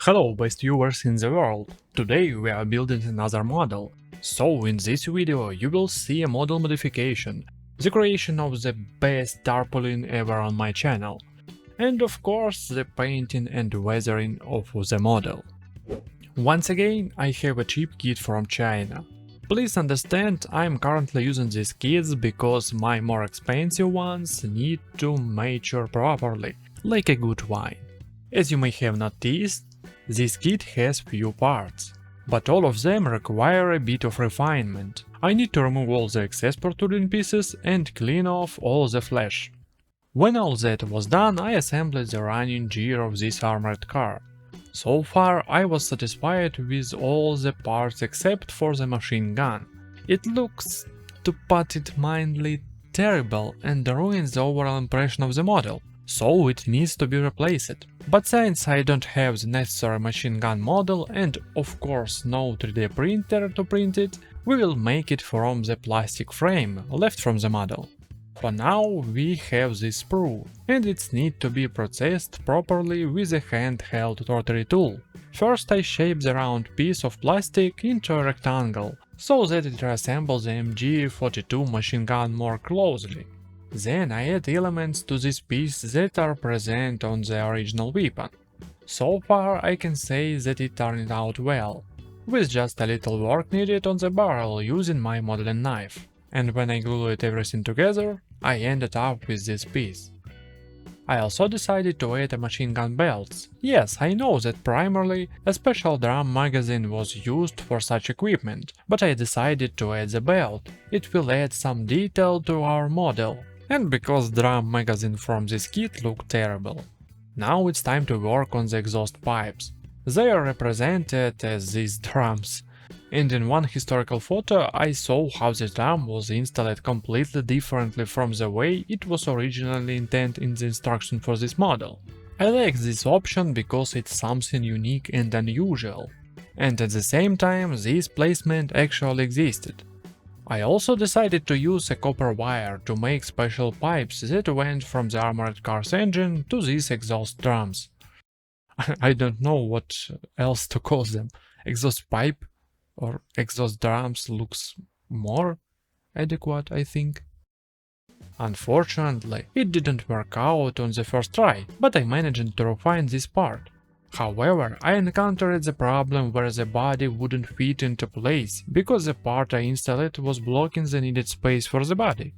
Hello best viewers in the world! Today we are building another model. So in this video you will see a model modification, the creation of the best tarpaulin ever on my channel, and of course the painting and weathering of the model. Once again I have a cheap kit from China. Please understand, I am currently using these kits because my more expensive ones need to mature properly, like a good wine. As you may have noticed, this kit has few parts, but all of them require a bit of refinement. I need to remove all the excess protruding pieces and clean off all the flesh. When all that was done, I assembled the running gear of this armored car. So far I was satisfied with all the parts except for the machine gun. It looks, to put it mildly, terrible and ruins the overall impression of the model, so it needs to be replaced. But since I don't have the necessary machine gun model and of course no 3D printer to print it, we will make it from the plastic frame left from the model. For now we have this sprue, and it needs to be processed properly with a handheld rotary tool. First I shape the round piece of plastic into a rectangle, so that it resembles the MG42 machine gun more closely. Then I add elements to this piece that are present on the original weapon. So far I can say that it turned out well, with just a little work needed on the barrel using my modeling knife. And when I glued everything together, I ended up with this piece. I also decided to add a machine gun belts. Yes, I know that primarily a special drum magazine was used for such equipment, but I decided to add the belt. It will add some detail to our model. And because drum magazine from this kit look terrible. Now it's time to work on the exhaust pipes. They are represented as these drums. And in one historical photo I saw how the drum was installed completely differently from the way it was originally intended in the instruction for this model. I like this option because it's something unique and unusual. And at the same time this placement actually existed. I also decided to use a copper wire to make special pipes that went from the armored car's engine to these exhaust drums. I don't know what else to call them. Exhaust pipe or exhaust drums looks more adequate, I think. Unfortunately, it didn't work out on the first try, but I managed to refine this part. However, I encountered the problem where the body wouldn't fit into place, because the part I installed was blocking the needed space for the body.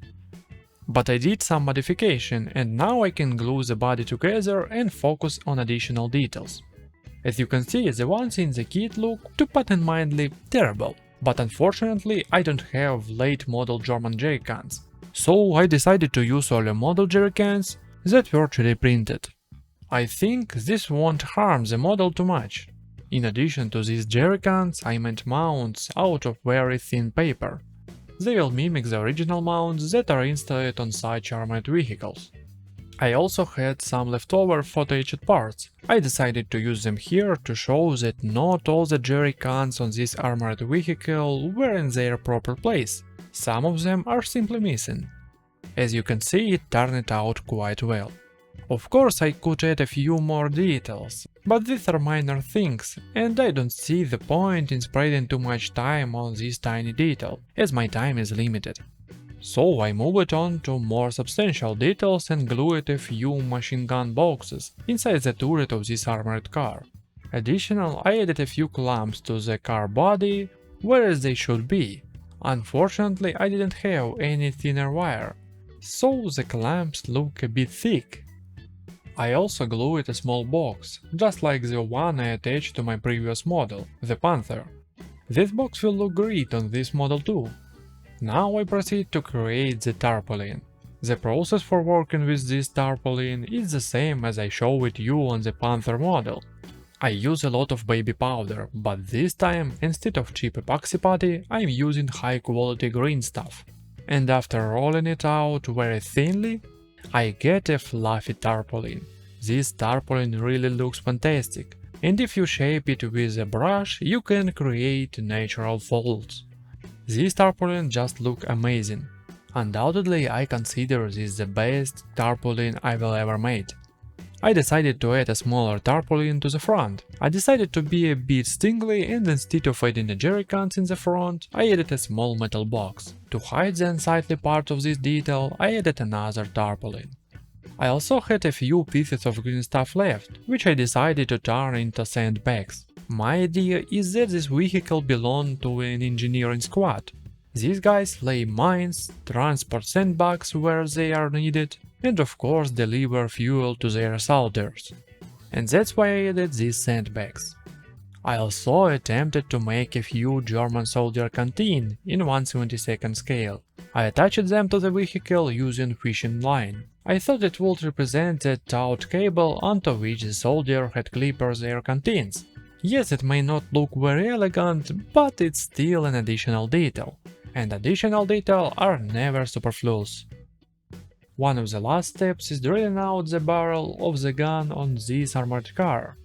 But I did some modification, and now I can glue the body together and focus on additional details. As you can see, the ones in the kit look, to put it mildly, terrible, but unfortunately I don't have late model German jerry cans, so I decided to use early model jerry cans that were 3D printed. I think this won't harm the model too much. In addition to these jerry cans, I made mounts out of very thin paper. They will mimic the original mounts that are installed on such armored vehicles. I also had some leftover photo-etched parts. I decided to use them here to show that not all the jerry cans on this armored vehicle were in their proper place. Some of them are simply missing. As you can see, it turned out quite well. Of course I could add a few more details, but these are minor things, and I don't see the point in spreading too much time on this tiny detail, as my time is limited. So I moved on to more substantial details and glued a few machine gun boxes inside the turret of this armored car. Additionally, I added a few clamps to the car body where they should be. Unfortunately, I didn't have any thinner wire, so the clamps look a bit thick. I also glued a small box, just like the one I attached to my previous model, the Panther. This box will look great on this model too. Now I proceed to create the tarpaulin. The process for working with this tarpaulin is the same as I showed you on the Panther model. I use a lot of baby powder, but this time, instead of cheap epoxy putty, I'm using high quality green stuff. And after rolling it out very thinly, I get a fluffy tarpaulin. This tarpaulin really looks fantastic, and if you shape it with a brush, you can create natural folds. These tarpaulin just look amazing. Undoubtedly, I consider this the best tarpaulin I will ever made. I decided to add a smaller tarpaulin to the front. I decided to be a bit stingly, and instead of adding the jerrycans in the front, I added a small metal box. To hide the unsightly part of this detail, I added another tarpaulin. I also had a few pieces of green stuff left, which I decided to turn into sandbags. My idea is that this vehicle belonged to an engineering squad. These guys lay mines, transport sandbags where they are needed, and of course deliver fuel to their soldiers. And that's why I added these sandbags. I also attempted to make a few German soldier canteen in 1/72 scale. I attached them to the vehicle using fishing line. I thought it would represent the taut cable onto which the soldier had clipped their canteens. Yes, it may not look very elegant, but it's still an additional detail. And additional details are never superfluous. One of the last steps is drilling out the barrel of the gun on this armored car.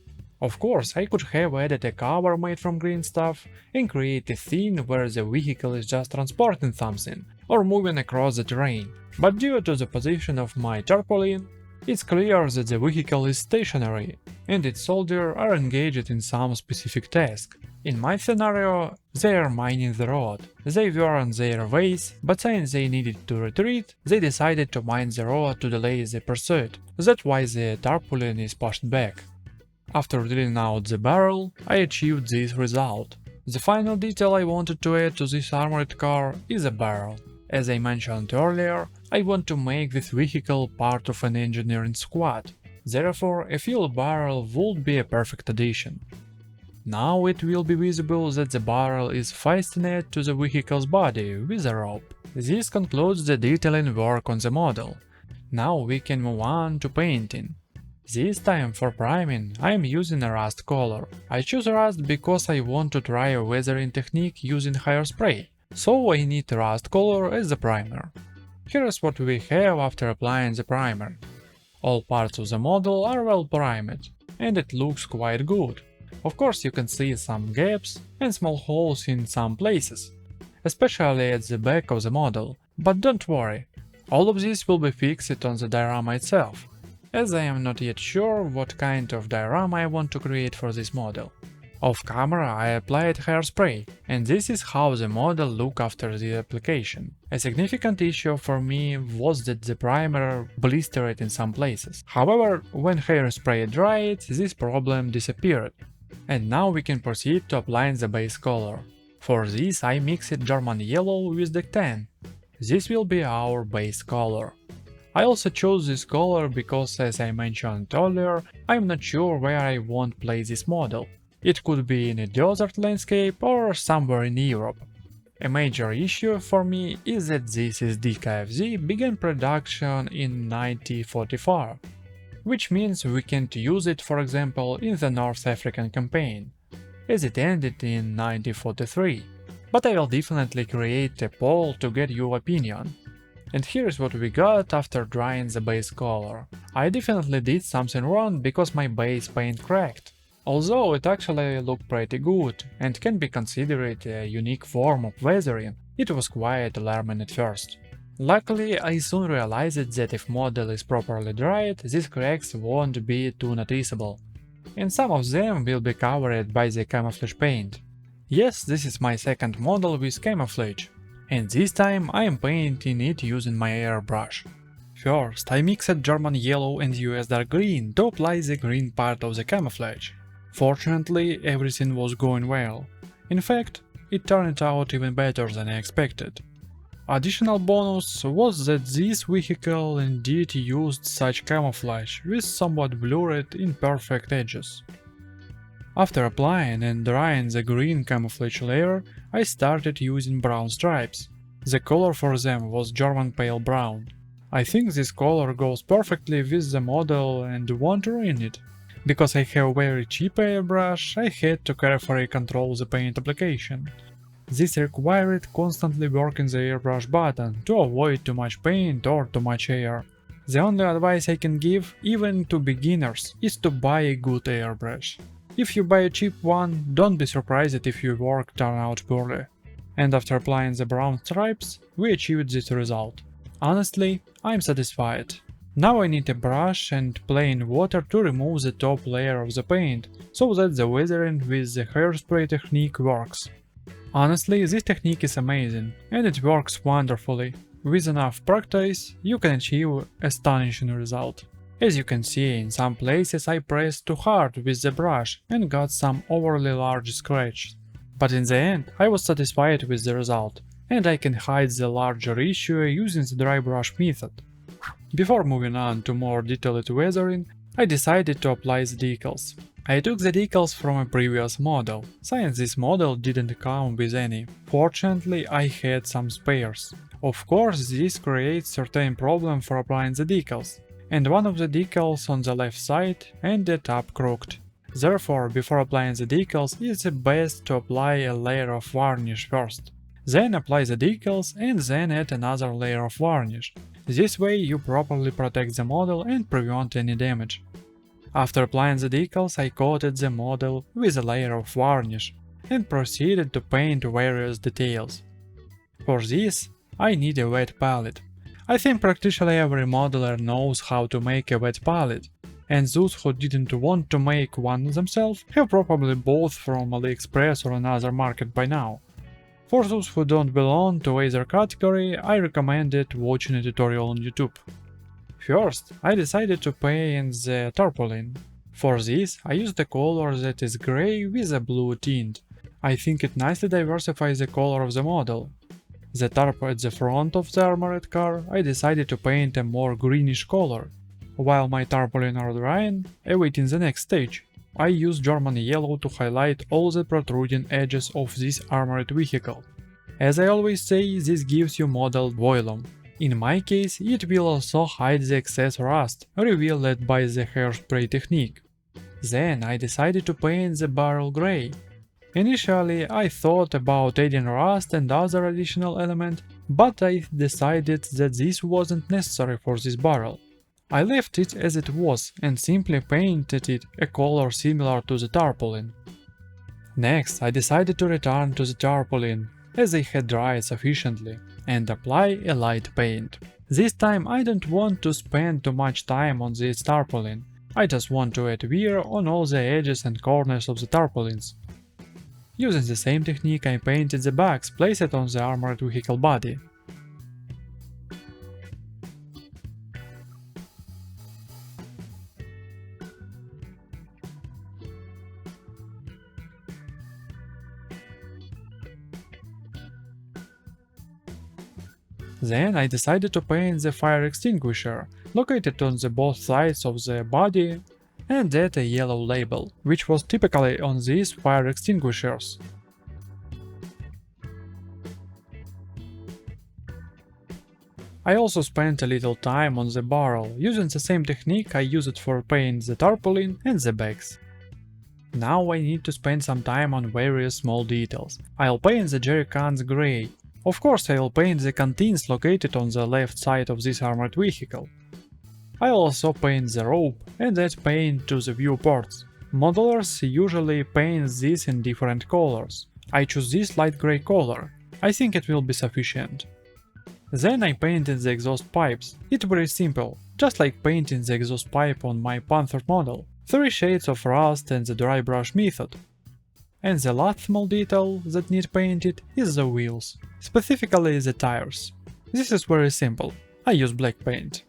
Of course, I could have added a cover made from green stuff and create a scene where the vehicle is just transporting something or moving across the terrain, but due to the position of my tarpaulin, it's clear that the vehicle is stationary and its soldiers are engaged in some specific task. In my scenario, they are mining the road. They were on their ways, but since they needed to retreat, they decided to mine the road to delay the pursuit. That's why the tarpaulin is pushed back. After drilling out the barrel, I achieved this result. The final detail I wanted to add to this armored car is a barrel. As I mentioned earlier, I want to make this vehicle part of an engineering squad. Therefore, a fuel barrel would be a perfect addition. Now it will be visible that the barrel is fastened to the vehicle's body with a rope. This concludes the detailing work on the model. Now we can move on to painting. This time for priming I am using a rust color. I choose rust because I want to try a weathering technique using hairspray, so I need rust color as the primer. Here is what we have after applying the primer. All parts of the model are well primed, and it looks quite good. Of course you can see some gaps and small holes in some places, especially at the back of the model, but don't worry, all of this will be fixed on the diorama itself, as I am not yet sure what kind of diorama I want to create for this model. Off camera I applied hairspray, and this is how the model looked after the application. A significant issue for me was that the primer blistered in some places. However, when hairspray dried, this problem disappeared. And now we can proceed to applying the base color. For this I mixed German yellow with the tan. This will be our base color. I also chose this color because, as I mentioned earlier, I'm not sure where I want to place this model. It could be in a desert landscape or somewhere in Europe. A major issue for me is that this Sd Kfz began production in 1944, which means we can't use it, for example, in the North African campaign, as it ended in 1943. But I will definitely create a poll to get your opinion. And here's what we got after drying the base color. I definitely did something wrong because my base paint cracked. Although it actually looked pretty good and can be considered a unique form of weathering, it was quite alarming at first. Luckily, I soon realized that if model is properly dried, these cracks won't be too noticeable, and some of them will be covered by the camouflage paint. Yes, this is my second model with camouflage, and this time I am painting it using my airbrush. First, I mixed German yellow and US dark green to apply the green part of the camouflage. Fortunately, everything was going well. In fact, it turned out even better than I expected. Additional bonus was that this vehicle indeed used such camouflage with somewhat blurred imperfect edges. After applying and drying the green camouflage layer, I started using brown stripes. The color for them was German pale brown. I think this color goes perfectly with the model and won't ruin it. Because I have a very cheap airbrush, I had to carefully control the paint application. This required constantly working the airbrush button to avoid too much paint or too much air. The only advice I can give, even to beginners, is to buy a good airbrush. If you buy a cheap one, don't be surprised if your work turns out poorly. And after applying the brown stripes, we achieved this result. Honestly, I'm satisfied. Now I need a brush and plain water to remove the top layer of the paint, so that the weathering with the hairspray technique works. Honestly, this technique is amazing, and it works wonderfully. With enough practice, you can achieve astonishing result. As you can see, in some places I pressed too hard with the brush and got some overly large scratches. But in the end, I was satisfied with the result, and I can hide the larger issue using the dry brush method. Before moving on to more detailed weathering, I decided to apply the decals. I took the decals from a previous model, since this model didn't come with any. Fortunately, I had some spares. Of course, this creates certain problem for applying the decals, and one of the decals on the left side ended up crooked. Therefore, before applying the decals, it's best to apply a layer of varnish first. Then apply the decals and then add another layer of varnish. This way you properly protect the model and prevent any damage. After applying the decals, I coated the model with a layer of varnish and proceeded to paint various details. For this, I need a wet palette. I think practically every modeler knows how to make a wet palette, and those who didn't want to make one themselves have probably bought from AliExpress or another market by now. For those who don't belong to either category, I recommended watching a tutorial on YouTube. First, I decided to paint the tarpaulin. For this, I used a color that is grey with a blue tint. I think it nicely diversifies the color of the model. The tarp at the front of the armored car, I decided to paint a more greenish color. While my tarpaulin are drying, awaiting the next stage, I used German yellow to highlight all the protruding edges of this armored vehicle. As I always say, this gives you model volume. In my case, it will also hide the excess rust revealed by the hairspray technique. Then I decided to paint the barrel grey. Initially, I thought about adding rust and other additional elements, but I decided that this wasn't necessary for this barrel. I left it as it was and simply painted it a color similar to the tarpaulin. Next, I decided to return to the tarpaulin, as they had dried sufficiently, and apply a light paint. This time I don't want to spend too much time on this tarpaulin, I just want to add wear on all the edges and corners of the tarpaulins. Using the same technique, I painted the bags placed on the armored vehicle body. Then I decided to paint the fire extinguisher, located on the both sides of the body, and add a yellow label, which was typically on these fire extinguishers. I also spent a little time on the barrel, using the same technique I used for painting the tarpaulin and the bags. Now I need to spend some time on various small details. I'll paint the jerry cans grey. Of course, I'll paint the canteens located on the left side of this armored vehicle. I'll also paint the rope and add paint to the viewports. Modelers usually paint this in different colors. I choose this light grey color. I think it will be sufficient. Then I painted the exhaust pipes. It's very simple, just like painting the exhaust pipe on my Panther model. 3 shades of rust and the dry brush method. And the last small detail that needs painted is the wheels, specifically the tires. This is very simple, I use black paint.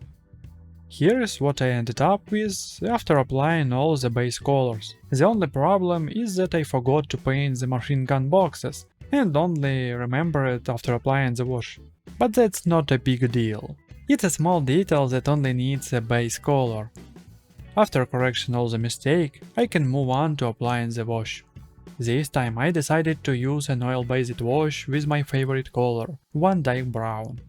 Here is what I ended up with after applying all the base colors. The only problem is that I forgot to paint the machine gun boxes and only remembered it after applying the wash. But that's not a big deal. It's a small detail that only needs a base color. After correcting all the mistake, I can move on to applying the wash. This time I decided to use an oil-based wash with my favorite color, Van Dyke Brown.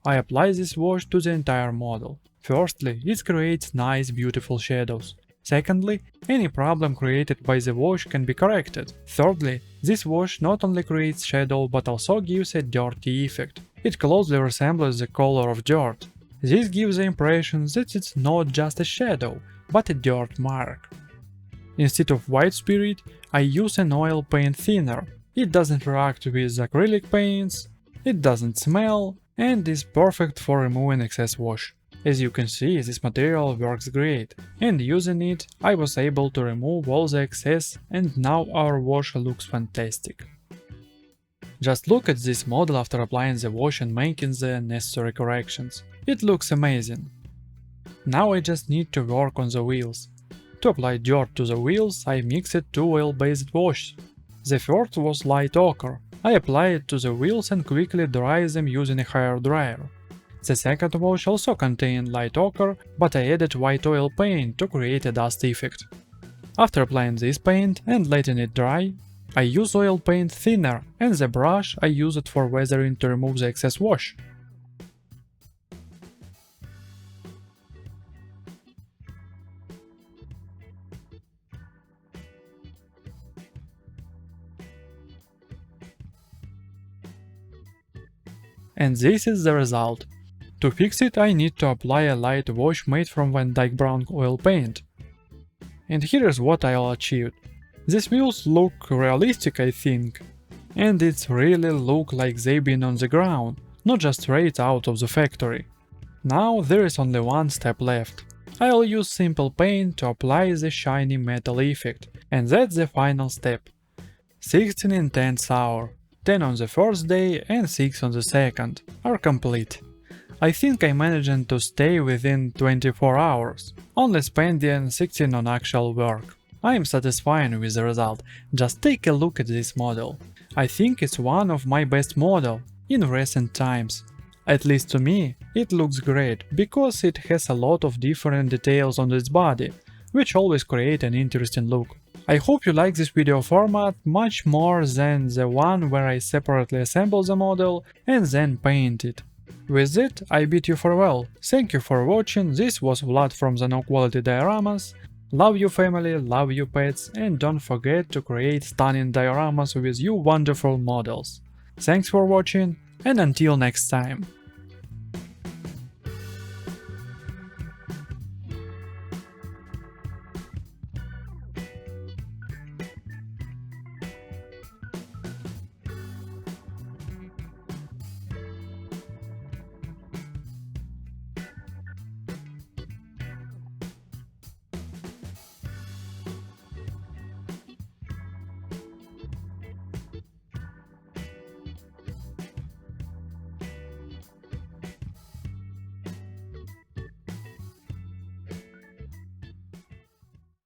I apply this wash to the entire model. Firstly, it creates nice beautiful shadows. Secondly, any problem created by the wash can be corrected. Thirdly, this wash not only creates shadow but also gives a dirty effect. It closely resembles the color of dirt. This gives the impression that it's not just a shadow, but a dirt mark. Instead of white spirit, I use an oil paint thinner. It doesn't react with acrylic paints, it doesn't smell, and is perfect for removing excess wash. As you can see, this material works great, and using it, I was able to remove all the excess, and now our wash looks fantastic. Just look at this model after applying the wash and making the necessary corrections. It looks amazing. Now I just need to work on the wheels. To apply dirt to the wheels, I mixed 2 oil-based washes. The first was light ochre. I apply it to the wheels and quickly dry them using a hair dryer. The second wash also contained light ochre, but I added white oil paint to create a dust effect. After applying this paint and letting it dry, I use oil paint thinner, and the brush I use it for weathering to remove the excess wash. And this is the result. To fix it, I need to apply a light wash made from Van Dyke brown oil paint. And here is what I achieved. These wheels look realistic, I think. And it really look like they've been on the ground, not just straight out of the factory. Now there is only one step left. I'll use simple paint to apply the shiny metal effect, and that's the final step. 16 intense hours, 10 on the first day and 6 on the second, are complete. I think I managed to stay within 24 hours, only spending 16 on actual work. I am satisfied with the result, just take a look at this model. I think it's one of my best models in recent times. At least to me, it looks great, because it has a lot of different details on its body, which always create an interesting look. I hope you like this video format much more than the one where I separately assemble the model and then paint it. With it, I bid you farewell. Thank you for watching, this was Vlad from the No Quality Dioramas. Love you family, love you pets, and don't forget to create stunning dioramas with your wonderful models. Thanks for watching, and until next time.